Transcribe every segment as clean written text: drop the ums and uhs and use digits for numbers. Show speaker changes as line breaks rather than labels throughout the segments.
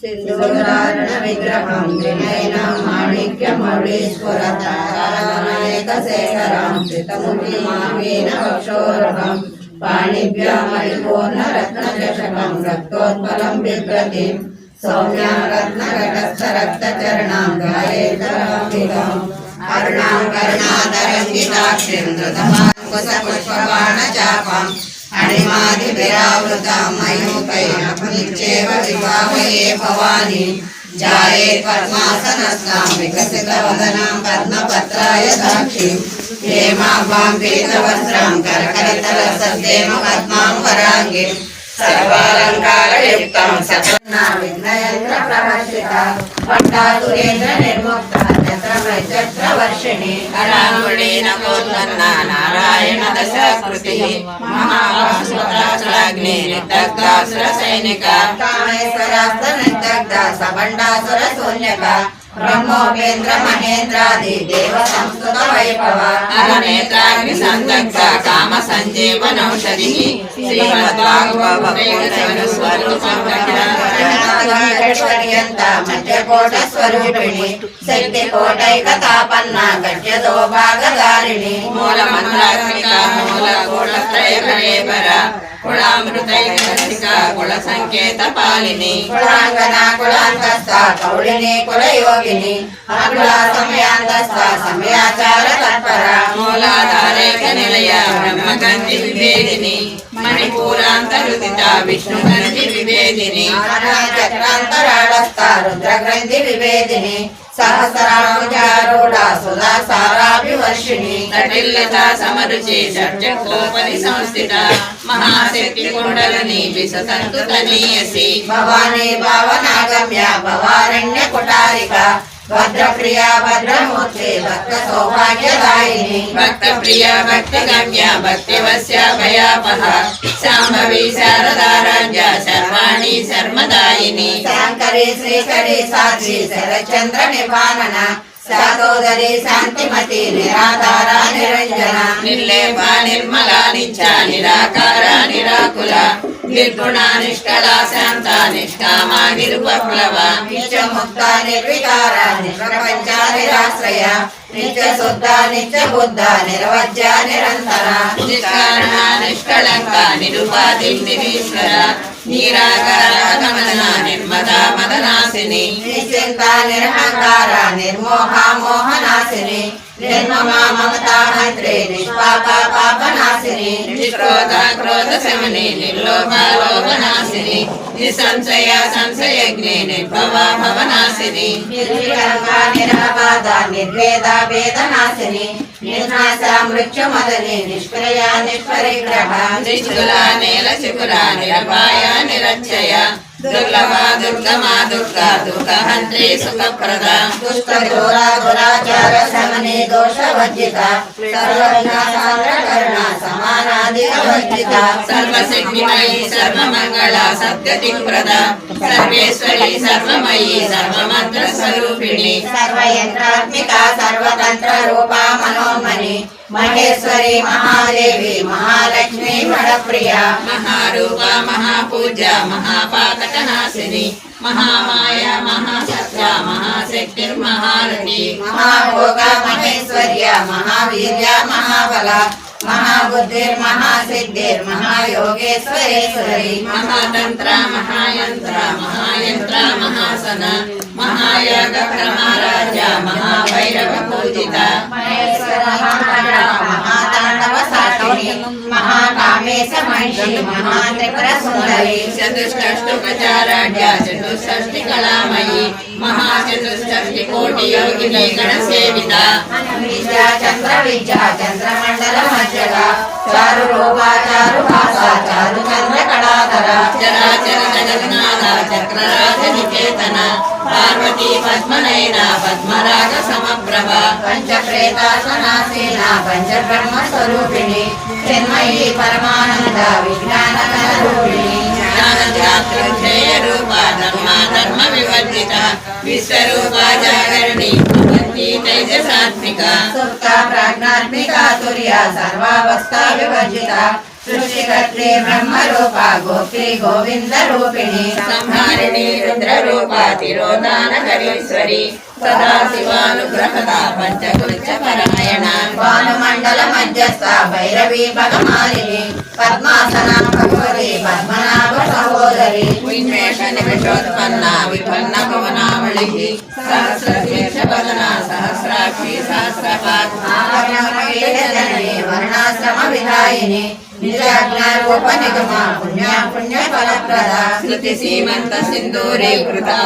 सिंधुरारण विग्रहं त्रिनयनं माणिक्यमौळीस्फुरतारानायकशेखरं श्रितमुखिमामीन वक्षोरुहं पाणिभ्यां परिपूर्णरत्नचषकं रक्तोत्पलं बिभ्रतिं सौम्यां रत्नघटस्थरक्तचरणां ध्यायेतराम्बिकाम् अरुणां करुणातरङ्गिताक्षीं धृतमाङ्कुशपुष्पबाणचापाम् अणिमादिभिरावृतां मयूखैरपनिच्चेव विभावये भवानी जायेत् पद्मासनस्थां विकसितवदनां पद्मपत्राय साक्षीं हेमाभां पीतवस्त्रां करकलितलसद्देव पद्मां वराङ्गीं सर्वालङ्कारयुक्तां सकर्णा विघ्नयन्त्रप्रवर्षिता भट्टासुरेन्द्रनिर्मुक्ता चक्रवर्षिणी कराङ्गुलीन कोत्पन्ना नारायण दशाकृतिः महाभास्वताग्नि निर्दग्धासुरसैनिका कामेश्वरास्तनिर्दग्धा सबण्डासुरशून्यका ब्रह्मोपेन्द्र महेन्द्रादि देव संस्कृत वैभव अगनेत्राग्नि संदग्ध काम संजीवनौषधिः श्रीमद्भागवतस्वरूपं मध्यकोट स्वरूपिणी शक्तिकोटैकतापन्ना गद्यतो भागधारिणी मूलमन्त्रात्मिका मूलगुणत्रयकलेबरा कुलामृतैकरसिका कुलसंकेतपालिनी कुलाङ्गना कुलान्तस्था कौलिनी कुलयोगिनी अकुला समयान्तस्था समयाचार तत्परा मूलाधारेकनिलया ब्रह्मगन्धि विभेदिनी मणिपूरान्तरुदिता विष्णुगन्धि विभेदिनी चक्रान्तराळस्था रुद्रग्रन्थि विभेदिनी सहस्राम्बुजारूढा सुधा साराभिवर्षिणी कटिल्लता समरुचि षट्चक्रोपरि संस्थिता महाशक्तिकुण्डलिनी विससन्तुतनीयसी भवानी भावनागम्या भवारण्यकुटारिका भद्रप्रिया भद्रमूर्ते भक्तसौभाग्यदायिनी भक्तप्रिया भक्तगम्या भक्तिवस्या भयापहा शाम्भवी शारदाराज्ञा शर्वाणी शर्मदायिनी शाङ्करी श्रीकरी साक्षी शरच्चन्द्र निभानना सातोदरी शांतिमती निराधारा निरंजना निर्लेपा निर्मला नित्या निराकारा निराकुला निर्गुणा निष्कला शांता निष्कामा निरुपप्लवा नित्यमुक्ता निर्विकारा निष्प्रपंचा निराश्रया नित्यशुद्धा नित्यबुद्धा निर्वज्या निरन्तरा निष्कारणा निष्कलंका निरुपाधि निरीश्वरा निराकारा गमना निर्मदा मदनासिनी निश्चिंता निर्हंकारा निर्मोहा मोहनासिनी निर्ममा ममता हंत्रे निष्पापा पापनासिनी निष्क्रोधा क्रोध शमनी निर्लोभा लोभनासिनी निसंशया संशयज्ञे निर्भवा भवनासिनी निर्विकल्पा निराबाधा निर्वेदा वेदनासिनी निर्नाशा मृत्युमदनी निष्क्रिया निष्परिग्रहा निष्कुला नीलशिखुरा निरपाया निरक्षया दुर्लभा दुर्गमा दुर्गा दुर्गहन्त्री सुखप्रदा दुष्टघोरा दुराचार शमनी दोषवर्जिता सर्वविघ्नसान्द्रकरुणा समानादिवर्जिता सर्वसिद्धिमयी सर्वमङ्गला सद्गतिप्रदा सर्वेश्वरी सर्वमयी सर्वमन्त्रस्वरूपिणी सर्वयन्त्रात्मिका सर्वतन्त्ररूपा मनोमणि महेश्वरी महादेवी महालक्ष्मी वरप्रिया महारूपा महापूजा महापातकनाशिनी महामाया महासत्या महाशक्तिर्महारथी महाभोगा महेश्वर्या महावीर्या महाबला महाबुद्धिर्महासिद्धिर्महायोगेश्वरेश्वरी महातंत्रा महायंत्रा महायंत्रा महासना महायाग महाराजा महाभैरव पूजिता महातांडव साक्षिणी महाकामेश महिषी महात्रिपुर सुंदरी चतुष्टुपचाराढ्या चतुष्षष्टि कलामयी महाचतुष्षष्टि कोटि योगिनी गणसेविता विद्या चंद्र चंद्रमंडल मध्यगा चारु रूपा चारु भाषा चारु चंद्र कलाधरा चराचर जगन्नाथा चक्रराज निकेतना पार्वती पद्मनयना पद्मराग समप्रभा पंचप्रेतासनासीना पंचब्रह्म स्वरूपिणी चिन्मयी परमानंद विज्ञान रूपिणी ज्ञानध्यात्रुजय रूपा धर्मा धर्म विवर्जिता विश्वरूपा जागरणी तेजसात्मिका सुप्ता प्राज्ञात्मिका तुर्या सर्वावस्था विवर्जिता सृष्टिकर्त्री ब्रह्मरूपा गोप्त्री गोविन्दरूपिणी संहारिणी रुद्ररूपा तिरोधानकरीश्वरी सदा शिवानुग्रहदा पंचकृत्य परायणा भानुमण्डल मध्यस्था भैरवी भगमालिनी पद्मासना भगवती पद्मनाभ सहोदरी उन्मेष निमिषोत्पन्ना विपन्न भुवनावलिः सहस्रशीर्षवदना सहस्राक्षी सहस्रपाद जननी वर्णाश्रम विधायिनी निजाज्ञारूप निगमा पुण्या पुण्य फलप्रदा श्रुति सीमंत सिंदूरी कृता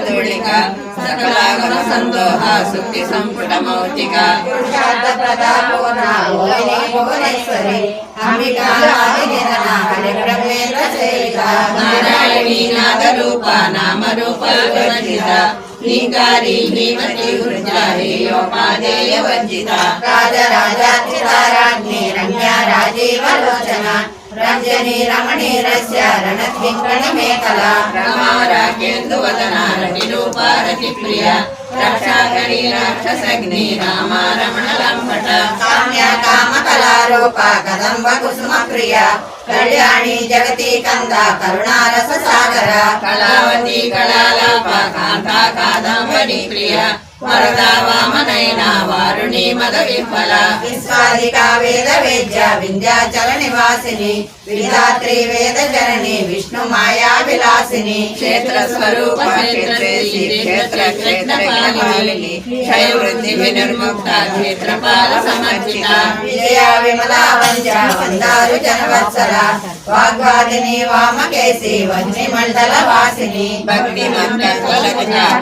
धूलिका सकलागम संदोहा सुक्ति संपुट मौतिका पुरुषार्थ प्रदा पूर्णा भुवनी भुवनेश्वरी अंबिका आदिनिधना हरिब्रह्मेन्द्र सेविता नारायणी नाद रूपा नाम रूपा वर्जिता लींगारी लीमती ऊर्जा हेयोपादेय वर्जिता राजराजाधिताराज्ञी रम्या राजीव लोचना रंजनी रमणी रस्य रणधिंकण मेखला रमा राकेन्दुवदना रतिरूपा रतिप्रिया रक्षाकरी राक्षसग्नि रामा रमण लंपट काम्या कामकलारूपा कदम्ब कुसुम प्रिया कल्याणी जगती कंदा करुणारस सागरा कलावती कलालापा कांता कादंबरी प्रिया वरदा वामनयना वारुणी मद विफला विश्वादिका वेद वेद्या विंध्याचल निवासिनी विधात्री वेद जननी विष्णु माया विलासिनी क्षेत्र स्वरूप क्षेत्रेशी क्षेत्र क्षेत्रपालिनी क्षय वृद्धि विनिर्मुक्ता क्षेत्रपाल समर्चिता विजया विमला वंजा वंदारु जनवत्सला वाग्वादिनी वामकेशी वह्निमण्डल वासिनी भक्ति मंत्र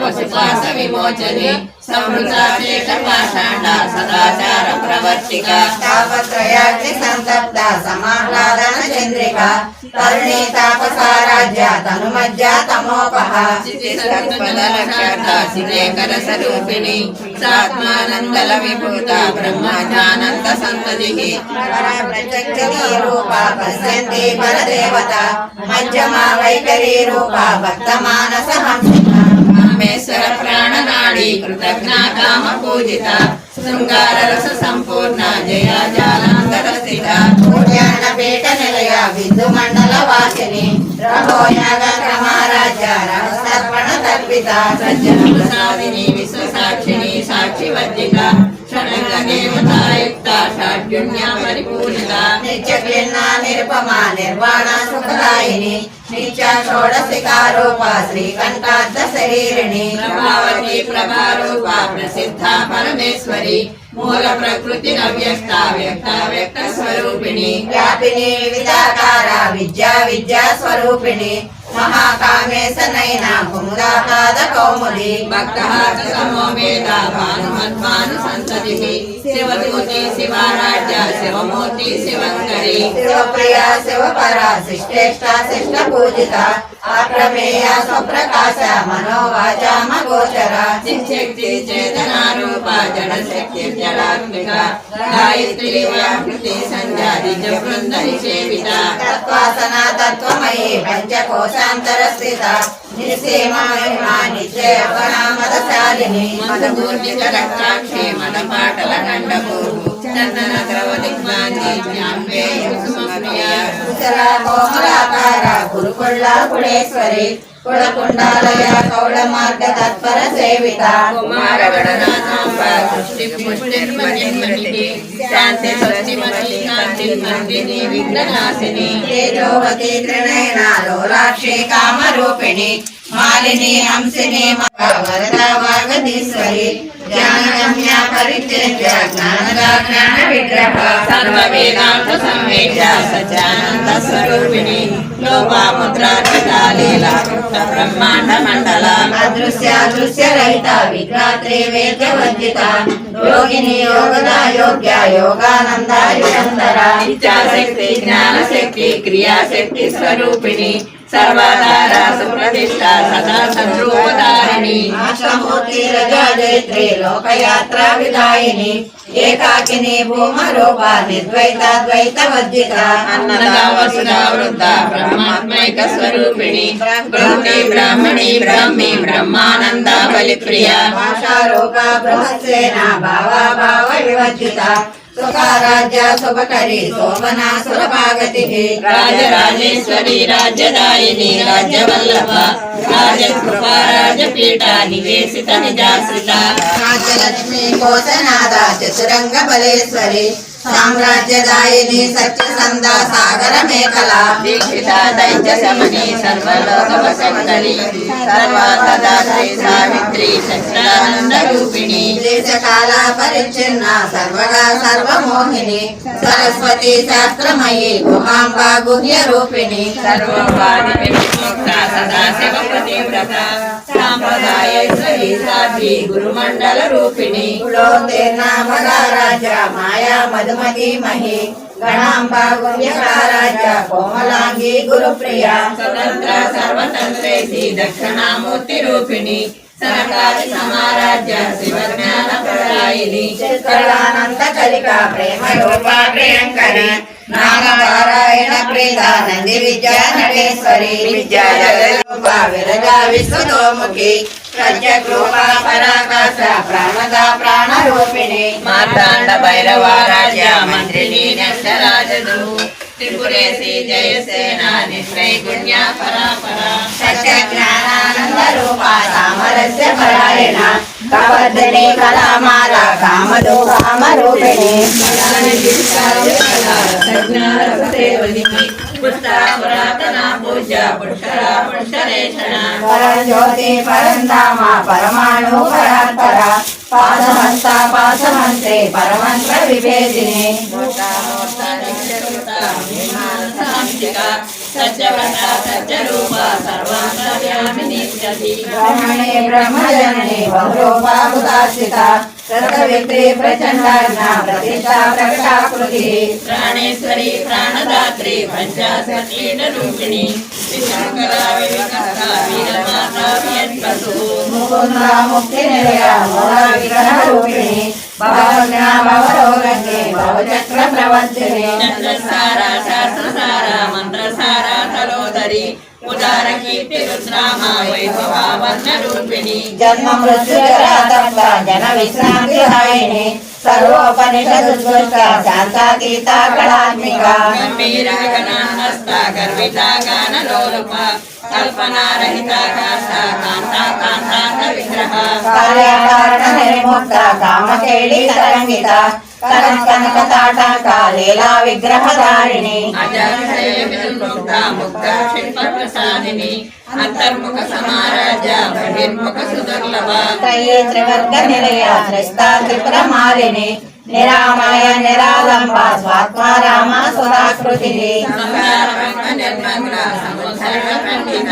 पशुपास विमोचनी समृद्धा शेष पाषाण्डा सदाचार प्रवर्तिका तापत्रयाग्नि संतप्ता समाह्लादन चंद्रिका तरुणी तापसाराज्या तनुमज्जा तमोपः सिद्धेकर स्वरूपिणी सात्मानंदल विभूता ब्रह्मानंद संततिः प्रत्यक्षी रूपा पश्यन्ति परदेवता मध्यमा वैखरी रूपा भक्तमानस हंसिका रामेश्वर प्राणनाडी कृतज्ञा काम पूजिता शृंगार रस संपूर्ण जया जालांतर स्थिता ज्ञान पीठ निलय बिंदु मंडल वासिनी रहो याग क्रमाराज्य रहस्यर्पण तर्पिता सज्जन प्रसादिनी विश्व साक्षिणी साक्षी वर्जिता षडंग देवता युक्ता षड्युण्या परिपूर्णिता नित्य क्लीन्ना निरुपमा निर्वाणा सुखदायिनी नित्या षोडशिका रूपा श्रीकंठार्थ शरीरिणी प्रभावती प्रभारूपा प्रसिद्धा परमेश्वरी मूल प्रकृति अव्यक्ता व्यक्ता व्यक्त स्वरूपिणी व्यापिनी विविधाकारा विद्या विद्या स्वरूपिणी महाकामेश नयना कुमुदापाद कौमुदी भक्तहास समो वेदा भानुमद्भानु संततिः शिवदूती शिवाराज्य शिवमूर्ति शिवंकरी शिवप्रिया शिवपरा शिष्टेष्टा शिष्ट पूजिता आप्रमेया स्वप्रकाश मनोवाचा मगोचरा चिच्छक्ति चेतना रूपा जड़ शक्ति जलात्मिका गायत्री व्याकृति संध्या द्विज वृंद निषेविता तत्वासना तत्वमयी पंचकोशांतर स्थिता निसीमा महिमा निश्चय अपनामदशालिनी मदगूर्जित रक्षाक्षी मदपाटल गंडभूः चंदन द्रव दिग्मांगी ज्ञानवे कुसुमप्रिया कुशला कोमलाकारा गुरुकुल्ला कुलेश्वरी कुलकुंडालय कौल मार्ग तत्पर सेविता कुमार गणनाथांबा दृष्टि पुष्टिर्मणिर्मणिः शांति स्वस्तिमती कांतिर्मर्दिनी विघ्ननाशिनी तेजोवती त्रिनयना लोलाक्षी कामरूपिणी मालिनी हंसिनी वरदा वागधीश्वरी ज्ञानगम्या परित्यज्य ज्ञानदा ज्ञान विग्रह सर्व वेदांत संवेद्या सच्चिदानंद स्वरूपिणी लोपामुद्रा लीला ब्रह्मांड मंडला अदृश्य दृश्य रहिता विघ्रात्री वेद्य वर्जिता योगिनी योगदा योग्या योगानंदा युगंधरा इच्छाशक्ति ज्ञानशक्ति क्रियाशक्ति स्वरूपिणी सर्वाधारा सुप्रतिष्ठा सदा संरूपधारिणी आशामूर्ति रजा जयत्री लोकयात्रा विदायिनी एकाकिनी भूमरूपा निर्द्वैताद्वैत वर्जिता अन्नदा वसुधा वृद्धा ब्रह्मात्मैक स्वरूपिणी ब्रह्मी ब्राह्मणी ब्राह्मी ब्रह्मानंदा बलिप्रिया भाषारूपा बृहत्सेना भावा भाव विवर्जिता సుఖారాజ్య శుభకరి శోభనా సులభాగతిః
రాజరాజేశ్వరి రాజ్యదాయిని రాజ్యవల్లభ రాజకృపా రాజపీఠ నివేశిత నిజాశ్రిత
రాజ్యలక్ష్మి కోశనాద చతురంగ బలేశ్వరి సామ్రాజ్యదాయిని సత్యసంద సాగర మేఖల
దీక్షిత దైత్య శమని సర్వలోక వసంకరి సర్వాదాత్రి సావిత్రి సచ్చిదానంద రూపిణి
దేశకాల పరిచ్ఛిన్న సర్వగా సర్వమోహిని సరస్వతి శాస్త్రమయీ గుహాంబ గుహ్య రూపిణి
సర్వోపాధి విముక్త సదాశివ ప్రతివ్రత సాంప్రదాయేశ్వరి సాధ్వి గురుమండల రూపిణి
కులోత్తీర్ణ మహారాజ మాయా మధుమతి మహి గణాంబ గుహ్యకారాజ కోమలాంగి గురుప్రియ
స్వతంత్ర సర్వతంత్రేసి దక్షిణామూర్తి రూపిణి సరకారి సమారాజ్య శివజ్ఞాన ప్రదాయిని
చిత్కళానంద కలిక ప్రేమ రూప ప్రియంకరి నాగపారాయణ ప్రీత నంది విద్యా నటేశ్వరి విద్యా జగరూప విరజా విశ్వతోముఖి ప్రత్యగ్రూప పరాకాశ ప్రాణద ప్రాణరూపిణి
మార్తాండ భైరవారాజ్య మంత్రిని నష్టరాజదు త్రిపురేసి జయసేన నిశ్చైగుణ్య పరాపర
సత్య జ్ఞానానంద రూప సామరస్య పరాయణ కవర్ధని కళామాల కామదో కామరూపిణి
పురాతన పూజ పుష్కర పుష్కరేషణ
పరంజ్యోతి పరంధామ పరమాణు పరాత్పర పాదహస్త పాదహంతే పరమంత్ర విభేదిని
సత్యవ్రత సత్యరూప సర్వాంతర్యామిని
బ్రహ్మణి బ్రహ్మజనని బహురూపాభుతాశ్రిత సర్వవిత్రి ప్రచండాజ్ఞ ప్రతిష్టా ప్రకటాకృతి
ప్రాణేశ్వరి ప్రాణదాత్రి పంచాశీల రూపిణి విశంకర వికస్త వీరమాత వియత్పసు
ముకుంద ముక్తి నిలయ మూల విగ్రహ రూపిణి భవజ్ఞ భవరోగజ్ఞే భవచక్ర ప్రవర్తిని
చంద్రసార శాస్త్రసార మంత్రసార తలోదరి ఉదార కీర్తి రుద్రామ వైభవ వర్ణ రూపిణి
జన్మ మృత్యు జరాతప్త జన విశ్రాంతి హాయిని సర్వోపనిషదుష్ట శాంతాతీత కళాత్మిక
గంభీర గణాహస్త గర్విత గానలోలుప కల్పనారహిత కాస్త కాంతా కాంతాంత విగ్రహ
కార్యకారణ నిర్ముక్త కామకేళి తరంగిత కనక తాటక లీలా విగ్రహధారిణి
అజాక్షయ విముక్త ముక్త శిల్ప ప్రసాదిని అంతర్ముఖ సమారాజ్య బహిర్ముఖ సుదుర్లభ
త్రయీ త్రివర్గ నిలయ త్రిస్తా త్రిపుర మాలిని నిరామయ నిరాలంబ స్వాత్మా రామ సుధాకృతి
సంసారరంగ నిర్మగ్న సముద్ధరణ పండిత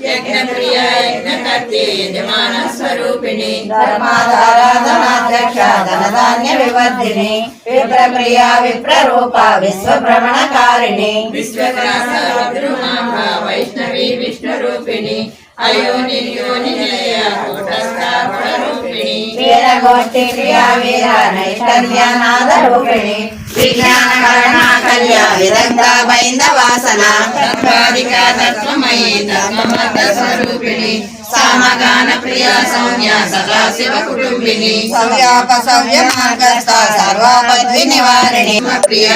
యజ్ఞ ప్రియ యజ్ఞకర్తి యజమాన స్వరూపిణి
ధర్మాధారాధనాధ్యక్ష ధనధాన్య వివర్ధిని విప్రప్రియ విప్రరూప విశ్వభ్రమణకారిణి
విశ్వగ్రాస రుద్రుమాంబ వైష్ణవి విష్ణు రూపిణి అయోని యోని నిలయ కూటస్థ గుణరూపిణి
వీరగోష్ఠి క్రియా వీర నైష్కర్యానాద రూపిణి విజ్ఞాన కరుణా కళ్య విదంత బైంద వాసన
తత్వాదిక తత్వమయీ తత్వమత స్వరూపిణి సామగాన ప్రియ సౌమ్య సదాశివ కుటుంబిని
సవ్యాపసవ్య మార్గస్థ సర్వపద్వి నివారిణి
ప్రియ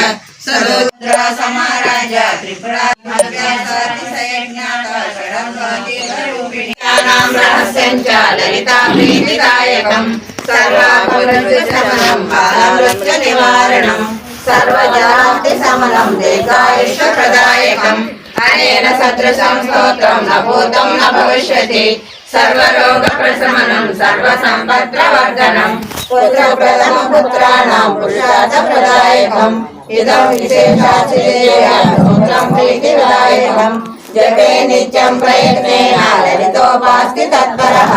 సరోద్ర సమారాజ త్రిపుర రహస్యం చ లలితా ప్రీతిదాయకం సర్వాపదృశమనం బాలమృత్యు నివారణం సర్వజాతి సమనం దీర్ఘాయుష్య ప్రదాయకం అనేన సదృశం స్తోత్రం న భూతం న భవిష్యతి సర్వరోగ ప్రశమనం సర్వ సంపత్ప్రవర్ధనం పుత్రప్రథమ పుత్రాణం పురుషార్థ ప్రదాయకం ఇదం విశేషాచిరేయం ప్రీతిదాయకం జపే నిత్యం ప్రయత్నేన లలితోపాస్తి తత్పరః